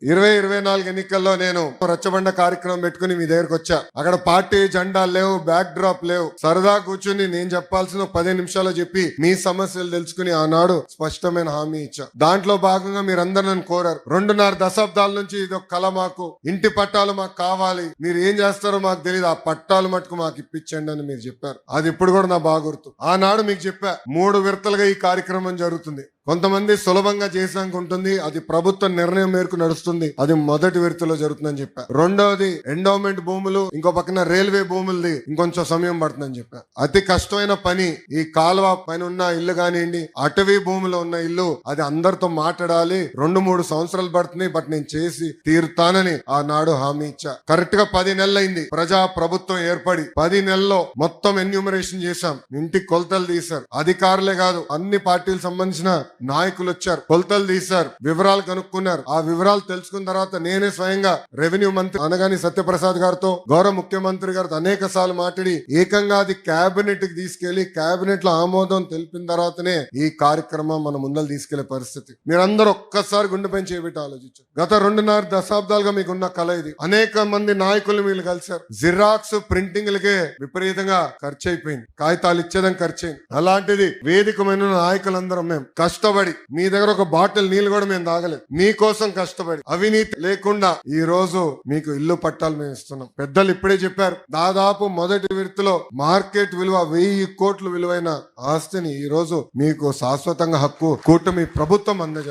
2024 ఎన్నికల్లో నేను రచ్చబండ కార్యక్రమం పెట్టుకుని మీ దగ్గరకు వచ్చా. అక్కడ పార్టీ జెండాలు లేవు, బ్యాక్ డ్రాప్ లేవు. సరదా కూర్చుని నేను చెప్పాల్సిన 15 నిమిషాలు చెప్పి మీ సమస్యలు తెలుసుకుని ఆనాడు స్పష్టమైన హామీ ఇచ్చా. దాంట్లో భాగంగా మీరందరూ నన్ను కోరారు. 2.5 దశాబ్దాల నుంచి ఇది ఒక కళ, మాకు ఇంటి పట్టాలు మాకు కావాలి, మీరు ఏం చేస్తారో మాకు తెలియదు, ఆ పట్టాలు మటుకు మాకు ఇప్పించండి అని మీరు చెప్పారు. అది ఇప్పుడు కూడా నా బాగా గుర్తు. ఆనాడు మీకు చెప్పా 3 విడతలుగా ఈ కార్యక్రమం జరుగుతుంది. కొంతమంది సులభంగా చేసాక ఉంటుంది, అది ప్రభుత్వ నిర్ణయం మేరకు నడుస్తుంది, అది మొదటి విడతలో జరుగుతుందని చెప్పా. రెండవది ఎండోమెంట్ భూములు, ఇంకో పక్కన రైల్వే భూములది ఇంకొంచెం సమయం పడుతుందని చెప్పా. అతి కష్టమైన పని ఈ కాలువ పైన ఉన్న ఇల్లు కానివ్వండి, అటవీ భూమిలో ఉన్న ఇల్లు, అది అందరితో మాట్లాడాలి, 2-3 సంవత్సరాలు పడుతుంది, బట్ నేను చేసి తీరుతానని ఆనాడు హామీ ఇచ్చా. కరెక్ట్ గా 10 నెలలు అయింది ప్రజా ప్రభుత్వం ఏర్పడి. 10 నెలల్లో మొత్తం ఎన్యూమరేషన్ చేశాం, ఇంటికి కొలతలు తీశారు. అధికారులే కాదు, అన్ని పార్టీలకు సంబంధించిన నాయకులు వచ్చారు, కొలతలు తీశారు, వివరాలు కనుక్కున్నారు. ఆ వివరాలు తెలుసుకున్న తర్వాత నేనే స్వయంగా రెవెన్యూ మంత్రి అనగాని సత్యప్రసాద్ గారితో, గౌరవ ముఖ్యమంత్రి గారితో అనేక సార్లు మాట్లాడి ఏకంగా అది కేబినెట్ కి తీసుకెళ్లి కేబినెట్ లో ఆమోదం తెలిపిన తర్వాతనే ఈ కార్యక్రమం మన ముందలు తీసుకెళ్లే పరిస్థితి. మీరందరూ ఒక్కసారి గుండెపై చేయబెట్టి ఆలోచించారు. గత 2.5 దశాబ్దాలుగా మీకున్న కళ ఇది. అనేక మంది నాయకులు మీరు కలిశారు. జిరాక్స్ ప్రింటింగ్లకే విపరీతంగా ఖర్చు అయిపోయింది, కాగితాలు ఇచ్చేదానికి ఖర్చు అయింది. అలాంటిది వేదికమైన నాయకులందరం మేము కష్టపడి, మీ దగ్గర ఒక బాటిల్ నీళ్ళు కూడా మేము తాగలేదు, మీకోసం కష్టపడి అవినీతి లేకుండా ఈ రోజు మీకు ఇల్లు పట్టాలు మేము ఇస్తున్నాం. పెద్దలు ఇప్పుడే చెప్పారు, దాదాపు మొదటి విడతలో మార్కెట్ విలువ 1000 కోట్ల విలువైన ఆస్తిని ఈ రోజు మీకు శాశ్వతంగా హక్కు కూటమి ప్రభుత్వం అందజేస్తుంది.